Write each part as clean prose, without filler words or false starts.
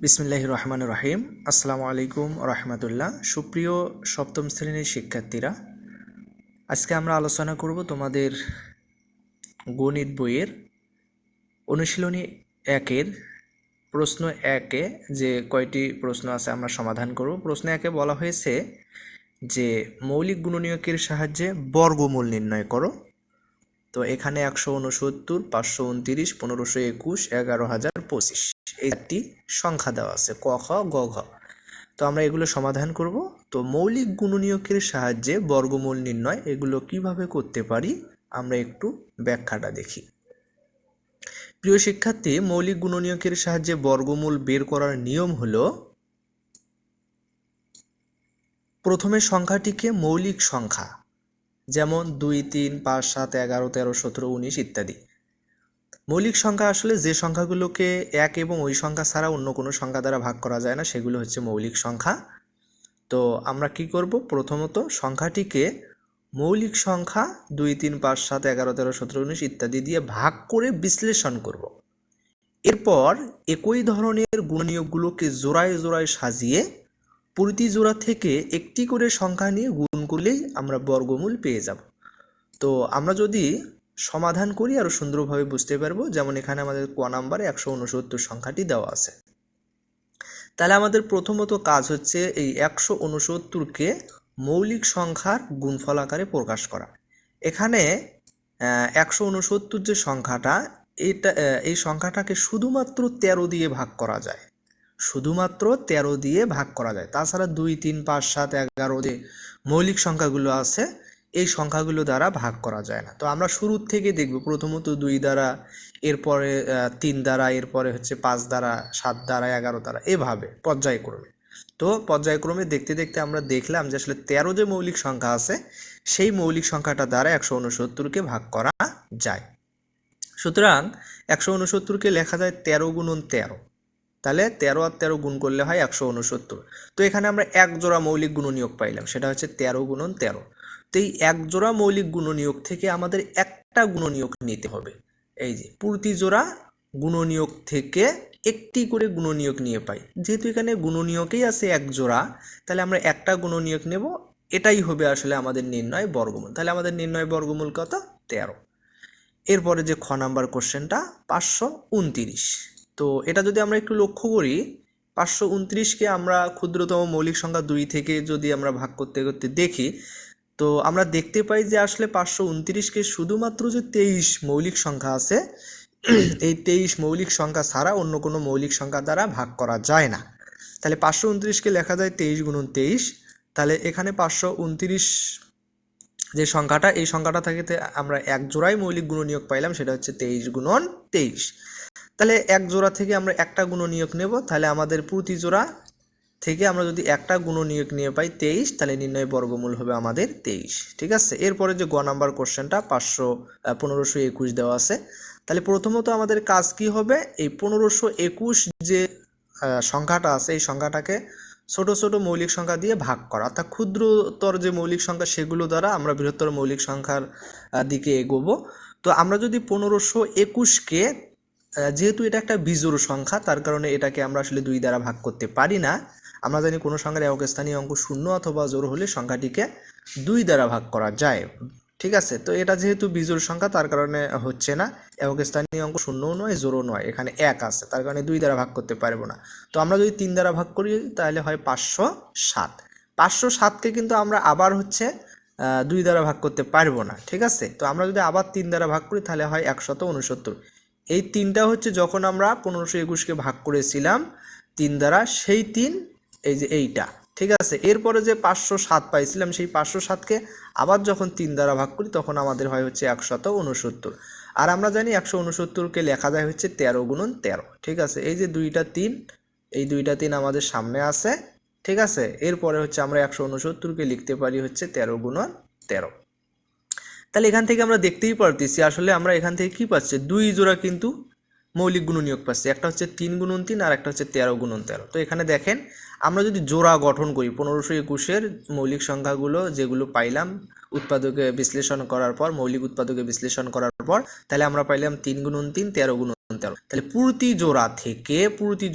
বিসমিল্লাহির রহমানির রহিম। আসসালামু আলাইকুম রহমতুল্লাহ। সুপ্রিয় সপ্তম শ্রেণীর শিক্ষার্থীরা, আজকে আমরা আলোচনা করব তোমাদের গণিত বইয়ের অনুশীলনী একের প্রশ্ন একে যে কয়টি প্রশ্ন আছে আমরা সমাধান করব। প্রশ্ন একে বলা হয়েছে যে মৌলিক গুণনীয়কের সাহায্যে বর্গমূল নির্ণয় করো। তো এখানে 169, 529, 1521, 11,025 এই চারটি সংখ্যা দেওয়া আছে, ক খ গ ঘ। তো আমরা এগুলো সমাধান করব। তো মৌলিক গুণনীয়কের সাহায্যে বর্গমূল নির্ণয় এগুলো কিভাবে করতে পারি আমরা একটু ব্যাখ্যাটা দেখি। প্রিয় শিক্ষার্থী, মৌলিক গুণনীয়কের সাহায্যে বর্গমূল বের করার নিয়ম হলো, প্রথমে সংখ্যাটিকে মৌলিক সংখ্যা যেমন 2, 3, 5, 7, 11, 13, 17, 19 ইত্যাদি। মৌলিক সংখ্যা আসলে যে সংখ্যাগুলোকে এক এবং ওই সংখ্যা ছাড়া অন্য কোনো সংখ্যা দ্বারা ভাগ করা যায় না সেগুলো হচ্ছে মৌলিক সংখ্যা। তো আমরা কি করব, প্রথমত সংখ্যাটিকে মৌলিক সংখ্যা 2, 3, 5, 7, 11, 13, 17, 19 ইত্যাদি দিয়ে ভাগ করে বিশ্লেষণ করব। এরপর একই ধরনের গুণনীয়কগুলোকে জোড়ায় জোড়ায় সাজিয়ে প্রতি জোড়া থেকে একটি করে সংখ্যা নিয়ে গুণ করলেই আমরা বর্গমূল পেয়ে যাব। তো আমরা যদি সমাধান করি আরও সুন্দরভাবে বুঝতে পারবো। যেমন এখানে আমাদের ক নাম্বারে 169 সংখ্যাটি দেওয়া আছে। তাহলে আমাদের প্রথমত কাজ হচ্ছে এই 169কে মৌলিক সংখ্যার গুণফল আকারে প্রকাশ করা। এখানে 169 যে সংখ্যাটা, এই সংখ্যাটাকে শুধুমাত্র 13 দিয়ে ভাগ করা যায়, শুধুমাত্র 13 দিয়ে ভাগ করা যায়। তাছাড়া 2, 3, 5, 7, 11 যে মৌলিক সংখ্যাগুলো আছে এই সংখ্যাগুলো দ্বারা ভাগ করা যায় না। তো আমরা শুরুর থেকে দেখব, প্রথমত 2 দ্বারা, এরপরে 3 দ্বারা, এরপরে হচ্ছে 5 দ্বারা, 7 দ্বারা, 11 দ্বারা, এভাবে পর্যায়ক্রমে। তো পর্যায়ক্রমে দেখতে দেখতে আমরা দেখলাম যে আসলে 13 যে মৌলিক সংখ্যা আছে সেই মৌলিক সংখ্যাটা দ্বারা 169কে ভাগ করা যায়। সুতরাং 169কে লেখা যায় 13 গুণন 13। তাহলে 13 আর 13 গুণ করলে হয় 169। তো এখানে আমরা এক জোড়া মৌলিক গুণনীয়ক পাইলাম, সেটা হচ্ছে 13 গুণন 13। তো এই এক জোড়া মৌলিক গুণনীয়ক থেকে আমাদের একটা গুণনীয়ক নিতে হবে। এই যে প্রতি জোড়া গুণনীয়ক থেকে একটি করে গুণনীয়ক নিয়ে পাই। যেহেতু এখানে গুণনীয়কেই আছে এক জোড়া, তাহলে আমরা একটা গুণনীয়ক নেব। এটাই হবে আসলে আমাদের নির্ণয় বর্গমূল। তাহলে আমাদের নির্ণয় বর্গমূল কত? 13। এরপরে যে খ নাম্বার কোশ্চেনটা 529। তো এটা যদি আমরা একটু লক্ষ্য করি, 529কে আমরা ক্ষুদ্রতম মৌলিক সংখ্যা 2 থেকে যদি আমরা ভাগ করতে করতে দেখি, তো আমরা দেখতে পাই যে আসলে 529কে শুধুমাত্র যে 23 মৌলিক সংখ্যা আছে এই 23 মৌলিক সংখ্যা ছাড়া অন্য কোনো মৌলিক সংখ্যা দ্বারা ভাগ করা যায় না। তাহলে 529কে লেখা যায় 23 গুণন 23। তাহলে এখানে 529 যে সংখ্যাটা, এই সংখ্যাটা থেকে আমরা এক জোড়ায় মৌলিক গুণনীয়ক পাইলাম, সেটা হচ্ছে 23 গুণন 23। তাহলে এক জোড়া থেকে আমরা একটা গুণনীয়ক নেব। তাহলে আমাদের প্রতি জোড়া থেকে আমরা যদি একটা গুণনীয়ক নিয়ে পাই 23, তাহলে নির্ণয় বর্গমূল হবে আমাদের 23। ঠিক আছে। এরপরে যে গ নাম্বার কোশ্চেনটা 1521 দেওয়া আছে। তাহলে প্রথমত আমাদের কাজ কি হবে, এই 1521 যে সংখ্যাটা আছে এই সংখ্যাটাকে ছোট ছোট মৌলিক সংখ্যা দিয়ে ভাগ করা, অর্থাৎ ক্ষুদ্রতর যে মৌলিক সংখ্যা সেগুলো দ্বারা আমরা বৃহত্তর মৌলিক সংখ্যার দিকে এগোবো। তো আমরা যদি 1521কে, যেহেতু এটা একটা বিজোড় সংখ্যা তার কারণে এটাকে আমরা আসলে 2 দ্বারা ভাগ করতে পারি না। আমরা জানি কোনো সংখ্যার একক স্থানীয় অঙ্ক শূন্য অথবা জোড় হলে সংখ্যাটিকে 2 দ্বারা ভাগ করা যায়। ঠিক আছে। তো এটা যেহেতু বিজোড় সংখ্যা তার কারণে হচ্ছে না। একক স্থানীয় অঙ্ক শূন্যও নয়, জোড়ও নয়, এখানে 1 আছে, তার কারণে 2 দ্বারা ভাগ করতে পারবো না। তো আমরা যদি 3 দ্বারা ভাগ করি তাহলে হয় 507। 507কে কিন্তু আমরা আবার হচ্ছে 2 দ্বারা ভাগ করতে পারবো না। ঠিক আছে। তো আমরা যদি আবার 3 দ্বারা ভাগ করি তাহলে হয় 169। এই 3টা হচ্ছে যখন আমরা 1521কে ভাগ করেছিলাম 3 দ্বারা, সেই 3 এই যে এইটা। ঠিক আছে। এরপরে যে 507 পাইছিলাম সেই 507কে আবার যখন 3 দ্বারা ভাগ করি তখন আমাদের হয় হচ্ছে 169। আর আমরা জানি 169কে লেখা যায় হচ্ছে 13 গুণন 13। ঠিক আছে। এই যে 2টা 3, এই 2টা 3 আমাদের সামনে আছে। ঠিক আছে। এরপরে হচ্ছে আমরা 169কে লিখতে পারি হচ্ছে 13 গুণন 13। তাহলে এখান থেকে আমরা দেখতেই পারতেছি আসলে আমরা এখান থেকে কি পাচ্ছি, 2 জোড়া কিন্তু মৌলিক গুণনীয়ক পাচ্ছি। একটা হচ্ছে 3 গুণন 3 আর একটা হচ্ছে 13 গুণন 13। তো এখানে দেখেন আমরা যদি জোড়া গঠন করি 1521-এর মৌলিক সংখ্যাগুলো যেগুলো পাইলাম উৎপাদকে বিশ্লেষণ করার পর, মৌলিক উৎপাদকে বিশ্লেষণ করার পর, তাহলে আমরা পাইলাম 3 গুণন 3, 13 গুণন 13। তাহলে প্রতি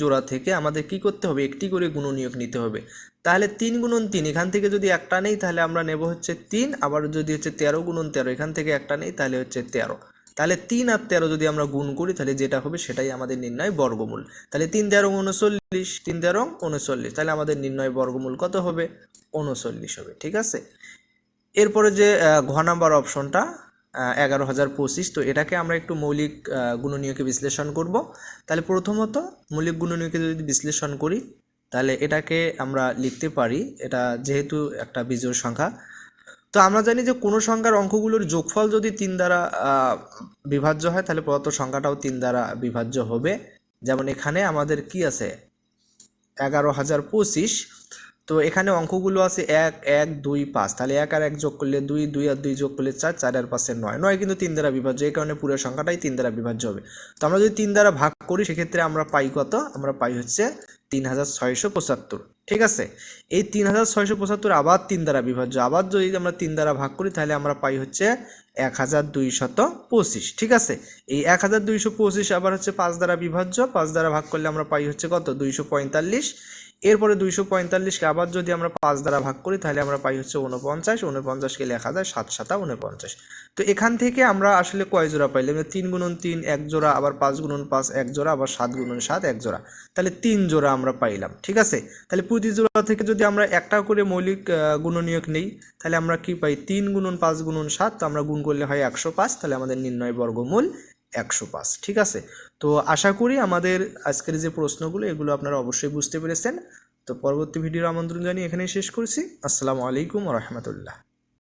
জোড়া থেকে আমাদের কি করতে হবে, একটি করে গুণনীয়ক নিতে হবে। তাহলে 3 গুণন 3 এখান থেকে যদি একটা নেই তাহলে আমরা নেব হচ্ছে 3, আবার যদি হচ্ছে 13 গুণন 13 এখান থেকে একটা নেই তাহলে হচ্ছে 13। তাহলে 3 আর 13 যদি আমরা গুণ করি তাহলে যেটা হবে সেটাই আমাদের নির্ণয় বর্গমূল। তাহলে 3 13 39, 3 13 39, তাহলে আমাদের নির্ণয় বর্গমূল কত হবে, 39 হবে। ঠিক আছে। এরপরে যে ঘ নাম্বার অপশনটা 11,025, তো এটাকে আমরা একটু মৌলিক গুণনীয়কে বিশ্লেষণ করব। তাহলে প্রথমত মৌলিক গুণনীয়কে যদি বিশ্লেষণ করি তাহলে এটাকে আমরা লিখতে পারি, এটা যেহেতু একটা বিজোড় সংখ্যা, তো আমরা জানি যে কোনো সংখ্যার অঙ্কগুলোর যোগফল যদি 3 দ্বারা বিভাজ্য হয় তাহলে প্রদত্ত সংখ্যাটাও 3 দ্বারা বিভাজ্য হবে। যেমন এখানে আমাদের কি আছে 11,025, তো এখানে অঙ্কগুলো আছে 1 1 2 5, তাহলে 1 আর 1 যোগ করলে 2, 2 আর 2 যোগ করলে 4, 4 আর 5 9, 9 কিন্তু 3 দ্বারা বিভাজ্য, এই কারণে পুরো সংখ্যাটাই 3 দ্বারা বিভাজ্য হবে। তো আমরা যদি 3 দ্বারা ভাগ করি সেক্ষেত্রে আমরা পাই কত, আমরা পাই হচ্ছে 3675। ঠিক আছে। এই 3675 আবার 3 দ্বারা বিভাজ্য, আবার যদি আমরা 3 দ্বারা ভাগ করি তাহলে আমরা পাই হচ্ছে 1225। ঠিক আছে। এই 1225 আবার হচ্ছে 5 দ্বারা বিভাজ্য, 5 দ্বারা ভাগ করলে আমরা পাই হচ্ছে কত, 245। এরপরে 245কে আবার যদি আমরা 5 দ্বারা ভাগ করি তাহলে আমরা পাই হচ্ছে 49, 49কে লেখা যায় 7 7 49। তো এখান থেকে আমরা আসলে কয় জোড়া পাইলাম, 3 গুণন 3 এক জোড়া, আবার 5 গুণন 5 এক জোড়া, আবার 7 গুণন 7 এক জোড়া, তাহলে 3 জোড়া আমরা পাইলাম। ঠিক আছে। তাহলে প্রতি জোড়া থেকে যদি আমরা একটা করে মৌলিক গুণনীয়ক নেই তাহলে আমরা কি পাই, 3 গুণন 5 গুণন 7, তো আমরা গুণ করলে হয় 105, তাহলে আমাদের নির্ণয় বর্গমূল 105। ঠিক আছে। তো আশা করি আমাদের আজকের যে প্রশ্নগুলো এগুলো আপনারা অবশ্যই বুঝতে পেরেছেন। তো পরবর্তী ভিডিওর আমন্ত্রণ জানিয়ে এখানেই শেষ করছি। আসসালামু আলাইকুম ওয়া রাহমাতুল্লাহ।